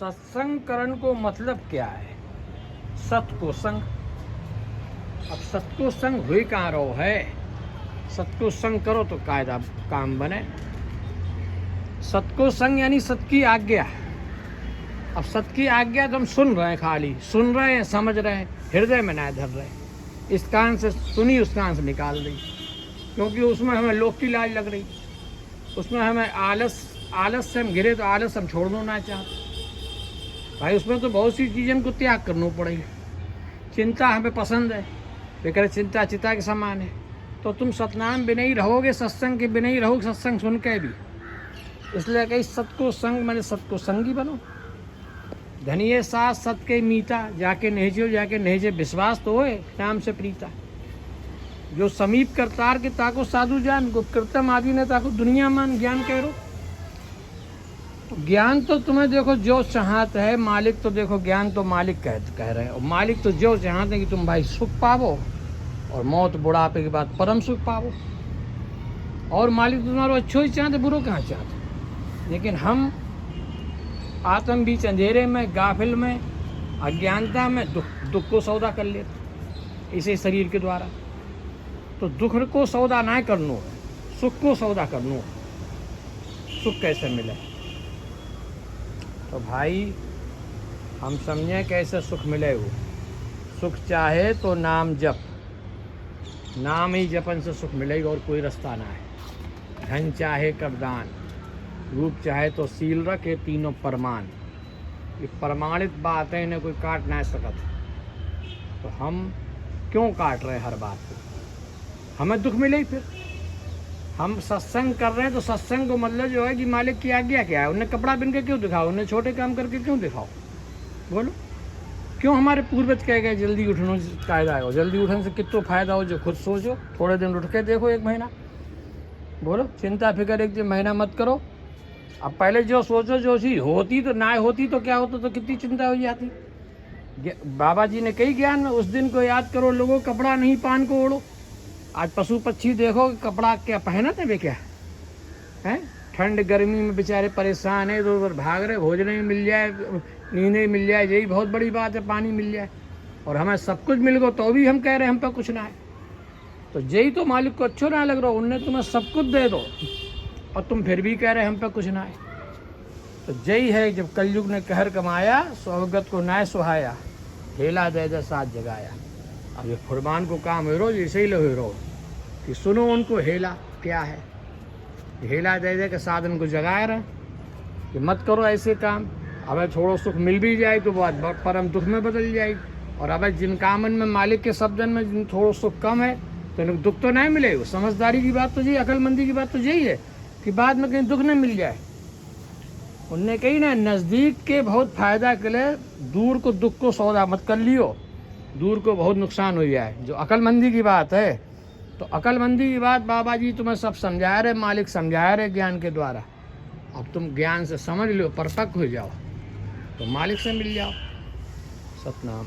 सत्संग करण को मतलब क्या है? सत को संग। अब सत को संग हुई कहाँ रहो है? सत को संग करो तो कायदा काम बने। सत को संग यानी सत की आज्ञा। अब सत की आज्ञा तो हम सुन रहे हैं, खाली सुन रहे हैं, समझ रहे हैं, हृदय में ना धर रहे। इस कान से सुनी उस कान से निकाल दी, क्योंकि उसमें हमें लोक की लाज लग रही, उसमें हमें आलस से हम घिरे तो आलस हम छोड़ दो ना चाहते भाई। उसमें तो बहुत सी चीज़ों को त्याग करना पड़ेगी। चिंता हमें पसंद है, लेकिन चिंता चिता के समान है। तो तुम सतनाम बिना ही रहोगे, सत्संग के बिना ही रहोगे, सत्संग सुन के भी। इसलिए कहीं सत को संग मैंने सत को संगी बनो। धनिये साथ सत के मीता, जाके नेजे विश्वास तो होए नाम से प्रीता। जो समीप करतार के ताको साधु जान, गुप्त कृतम आदि ने ताको दुनिया मान ज्ञान कह रो। ज्ञान तो तुम्हें देखो जो चाहत है, मालिक तो देखो ज्ञान तो मालिक कह रहे हैं। और मालिक तो जो चाहते हैं कि तुम भाई सुख पावो और मौत बुढ़ापे के बाद परम सुख पावो। और मालिक तो तुम्हारो अच्छो ही चाहते, बुरो कहाँ चाहते। लेकिन हम आत्म बीच अंधेरे में, गाफिल में, अज्ञानता में दुख को सौदा कर लेते इसे शरीर के द्वारा। तो दुख को सौदा ना करनो है, सुख को सौदा करनो है। सुख कैसे मिले? तो भाई हम समझें कैसे सुख मिले। वो सुख चाहे तो नाम जप, नाम ही जपन से सुख मिलेगा और कोई रास्ता ना है। धन चाहे कर दान, रूप चाहे तो सील रखे, तीनों प्रमाण। ये प्रमाणित बात है, इन्हें कोई काट ना सकता। तो हम क्यों काट रहे हैं हर बात को? हमें दुख मिले ही फिर। हम सत्संग कर रहे हैं तो सत्संग को मतलब जो है कि मालिक की आज्ञा क्या है। उन्हें कपड़ा पहन के क्यों दिखाओ, उन्हें छोटे काम करके क्यों दिखाओ? बोलो क्यों? हमारे पूर्वज कह गए जल्दी उठनो कायदा है। जल्दी उठने से कितना फायदा हो, जो खुद सोचो। थोड़े दिन उठ के देखो, एक महीना। बोलो चिंता फिक्र एक महीना मत करो। अब पहले जो सोचो, जो चीज़ होती तो ना होती तो क्या होता, तो कितनी चिंता हो जाती। बाबा जी ने कही ज्ञान में, उस दिन को याद करो लोगों, कपड़ा नहीं पान को ओढ़ो। आज पशु पक्षी देखो, कपड़ा क्या पहना थे वे, क्या है? ठंड गर्मी में बेचारे परेशान है, इधर उधर भाग रहे। भोजन ही मिल जाए, नींद मिल जाए, यही बहुत बड़ी बात है। पानी मिल जाए और हमें सब कुछ मिल गो तो भी हम कह रहे हैं हम पे कुछ ना है। तो यही तो मालिक को अच्छो ना लग रहा, उनने तुम्हें सब कुछ दे दो और तुम फिर भी कह रहे हम पे कुछ ना है। तो यही है, जब कलयुग ने कहर कमाया, स्वगत को नाय सुहाया, हेला दे दे साथ जगाया। अब ये फुरमान को काम हो रो, ऐसे ही लो रो कि सुनो उनको हेला क्या है। हेला दे दे के साधन को जगाए रहे कि मत करो ऐसे काम। अब छोड़ो, सुख मिल भी जाए तो बहुत परम दुख में बदल जाएगी। और अब जिन कामन में मालिक के शब्दन में जिन थोड़ा सुख कम है तो इनको दुख तो नहीं मिले। समझदारी की बात तो यही, अकलमंदी की बात तो यही है कि बाद में कहीं दुख न मिल जाए। उनने कही ना, नज़दीक के बहुत फायदा के लिए दूर को दुख को सौदा मत कर लियो, दूर को बहुत नुकसान हो जाए। जो अकलमंदी की बात है, तो अकलमंदी की बात बाबा जी तुम्हें सब समझा रहे, मालिक समझा रहे ज्ञान के द्वारा। अब तुम ज्ञान से समझ लो, परपक्व हो जाओ तो मालिक से मिल जाओ। सतनाम।